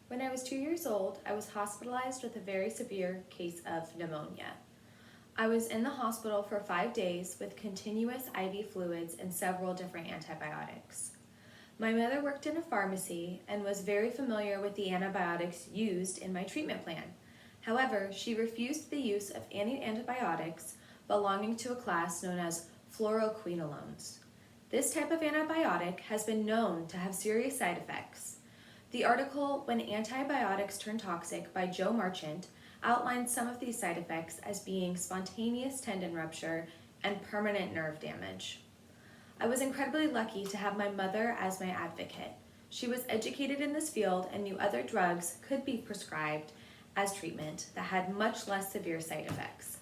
When I was 2 years old, I was hospitalized with a very severe case of pneumonia. I was in the hospital for 5 days with continuous IV fluids and several different antibiotics. My mother worked in a pharmacy and was very familiar with the antibiotics used in my treatment plan. However, she refused the use of any antibiotics belonging to a class known as fluoroquinolones. This type of antibiotic has been known to have serious side effects. The article When Antibiotics Turn Toxic by Joe Marchant outlines some of these side effects as being spontaneous tendon rupture and permanent nerve damage. I was incredibly lucky to have my mother as my advocate. She was educated in this field and knew other drugs could be prescribed as treatment that had much less severe side effects.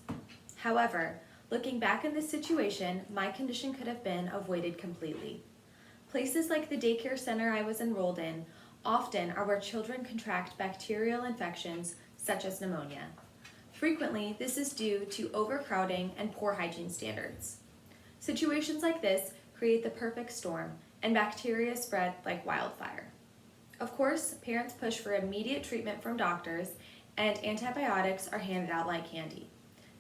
However, looking back in this situation, my condition could have been avoided completely. Places like the daycare center I was enrolled in often are where children contract bacterial infections such as pneumonia. Frequently, this is due to overcrowding and poor hygiene standards. Situations like this create the perfect storm, and bacteria spread like wildfire. Of course, parents push for immediate treatment from doctors, and antibiotics are handed out like candy.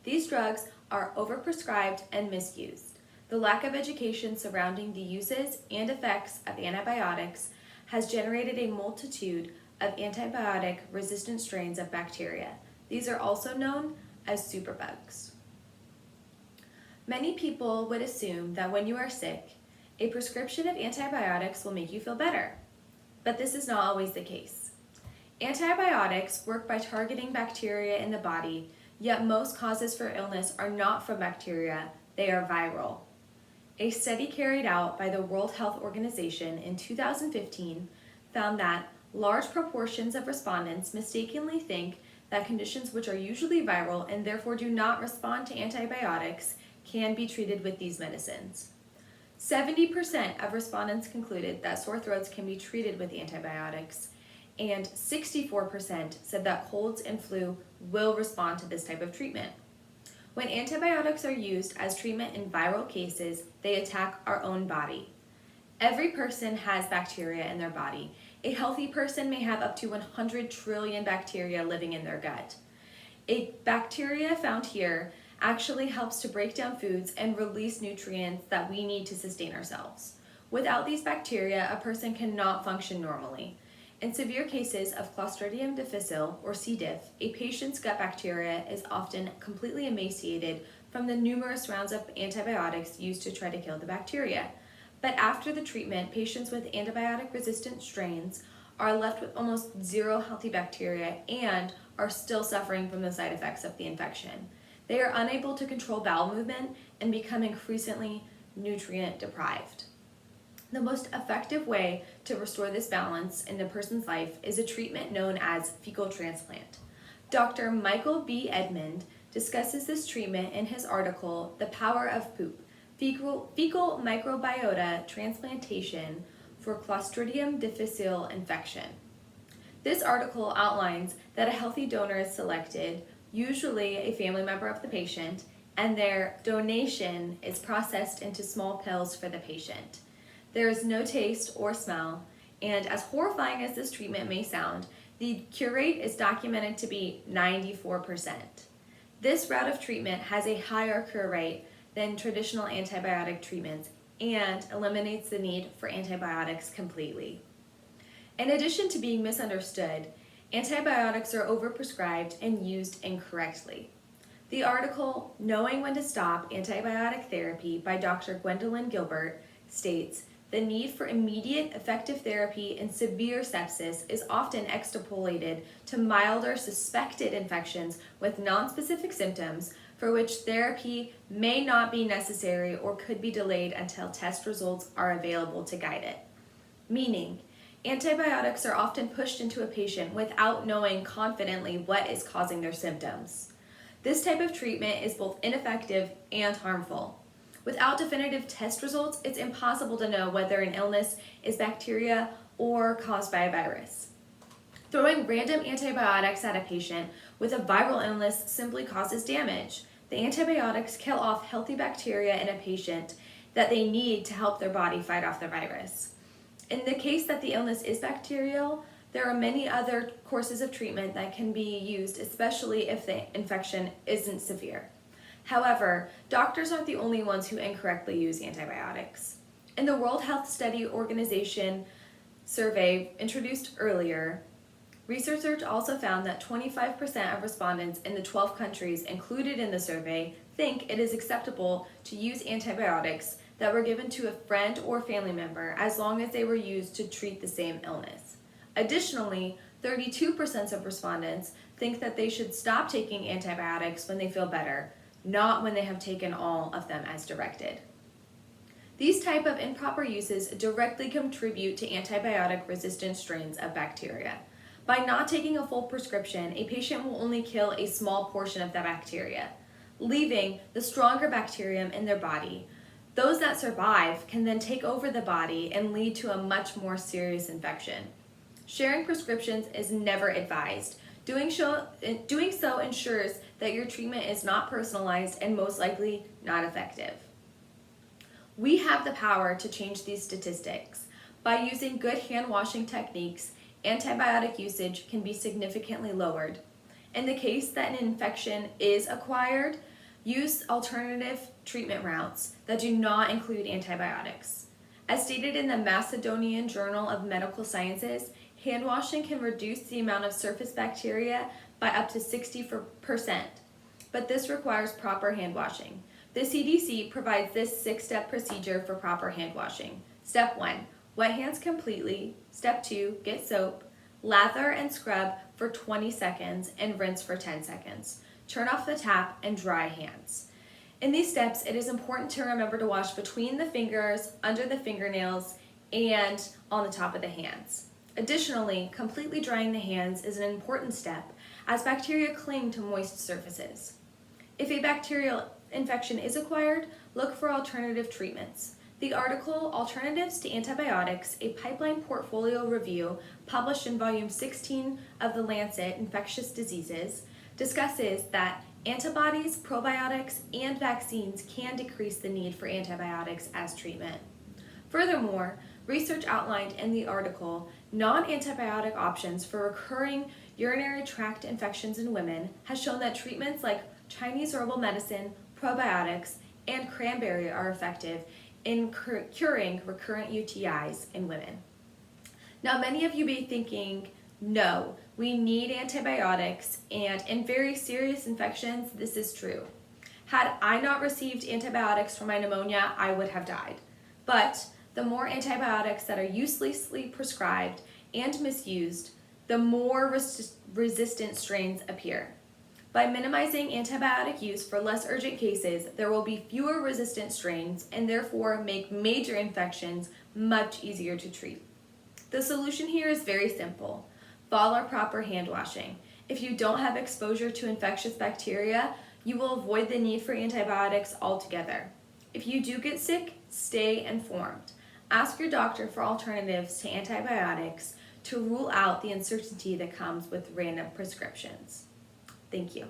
These drugs are overprescribed and misused. The lack of education surrounding the uses and effects of antibiotics has generated a multitude of antibiotic-resistant strains of bacteria. These are also known as superbugs. Many people would assume that when you are sick, a prescription of antibiotics will make you feel better, but this is not always the case. Antibiotics work by targeting bacteria in the body, yet most causes for illness are not from bacteria, they are viral. A study carried out by the World Health Organization in 2015 found that large proportions of respondents mistakenly think that conditions which are usually viral and therefore do not respond to antibiotics can be treated with these medicines. 70% of respondents concluded that sore throats can be treated with antibiotics, and 64% said that colds and flu will respond to this type of treatment. When antibiotics are used as treatment in viral cases, they attack our own body. Every person has bacteria in their body. A healthy person may have up to 100 trillion bacteria living in their gut. A bacteria found here actually helps to break down foods and release nutrients that we need to sustain ourselves. Without these bacteria, a person cannot function normally. In severe cases of Clostridium difficile, or C. diff, a patient's gut bacteria is often completely emaciated from the numerous rounds of antibiotics used to try to kill the bacteria. But after the treatment, patients with antibiotic-resistant strains are left with almost zero healthy bacteria and are still suffering from the side effects of the infection. They are unable to control bowel movement and become increasingly nutrient deprived. The most effective way to restore this balance in a person's life is a treatment known as fecal transplant. Dr. Michael B. Edmond discusses this treatment in his article, The Power of Poop, Fecal Microbiota Transplantation for Clostridium difficile Infection. This article outlines that a healthy donor is selected, usually a family member of the patient, and their donation is processed into small pills for the patient. There is no taste or smell, and as horrifying as this treatment may sound, the cure rate is documented to be 94%. This route of treatment has a higher cure rate than traditional antibiotic treatments and eliminates the need for antibiotics completely. In addition to being misunderstood, antibiotics are overprescribed and used incorrectly. The article, Knowing When to Stop Antibiotic Therapy by Dr. Gwendolyn Gilbert states, the need for immediate effective therapy in severe sepsis is often extrapolated to milder suspected infections with nonspecific symptoms for which therapy may not be necessary or could be delayed until test results are available to guide it. Meaning, antibiotics are often pushed into a patient without knowing confidently what is causing their symptoms. This type of treatment is both ineffective and harmful. Without definitive test results, it's impossible to know whether an illness is bacteria or caused by a virus. Throwing random antibiotics at a patient with a viral illness simply causes damage. The antibiotics kill off healthy bacteria in a patient that they need to help their body fight off the virus. In the case that the illness is bacterial, There are many other courses of treatment that can be used, especially if the infection isn't severe. However, doctors aren't the only ones who incorrectly use antibiotics. In the World Health Study Organization survey introduced earlier, researchers also found that 25% of respondents in the 12 countries included in the survey think it is acceptable to use antibiotics that were given to a friend or family member as long as they were used to treat the same illness. Additionally, 32% of respondents think that they should stop taking antibiotics when they feel better, not when they have taken all of them as directed. These type of improper uses directly contribute to antibiotic-resistant strains of bacteria. By not taking a full prescription, a patient will only kill a small portion of the bacteria, leaving the stronger bacterium in their body. Those that survive can then take over the body and lead to a much more serious infection. Sharing prescriptions is never advised. Doing so ensures that your treatment is not personalized and most likely not effective. We have the power to change these statistics. By using good hand washing techniques, antibiotic usage can be significantly lowered. In the case that an infection is acquired, use alternative treatment routes that do not include antibiotics. As stated in the Macedonian Journal of Medical Sciences, hand washing can reduce the amount of surface bacteria by up to 60%, but this requires proper hand washing. The CDC provides this 6-step procedure for proper hand washing. Step 1, wet hands completely. Step 2, get soap, lather and scrub for 20 seconds and rinse for 10 seconds. Turn off the tap and dry hands. In these steps, it is important to remember to wash between the fingers, under the fingernails, and on the top of the hands. Additionally, completely drying the hands is an important step as bacteria cling to moist surfaces. If a bacterial infection is acquired, look for alternative treatments. The article, Alternatives to Antibiotics, a Pipeline Portfolio Review, published in volume 16 of the Lancet Infectious Diseases, discusses that antibodies, probiotics, and vaccines can decrease the need for antibiotics as treatment. Furthermore, research outlined in the article, non-antibiotic options for recurring urinary tract infections in women has shown that treatments like Chinese herbal medicine, probiotics, and cranberry are effective in curing recurrent UTIs in women. Now, many of you may be thinking, no, we need antibiotics, and in very serious infections, this is true. Had I not received antibiotics for my pneumonia, I would have died. But the more antibiotics that are uselessly prescribed and misused, the more resistant strains appear. By minimizing antibiotic use for less urgent cases, there will be fewer resistant strains and therefore make major infections much easier to treat. The solution here is very simple. Follow proper hand washing. If you don't have exposure to infectious bacteria, you will avoid the need for antibiotics altogether. If you do get sick, stay informed. Ask your doctor for alternatives to antibiotics to rule out the uncertainty that comes with random prescriptions. Thank you.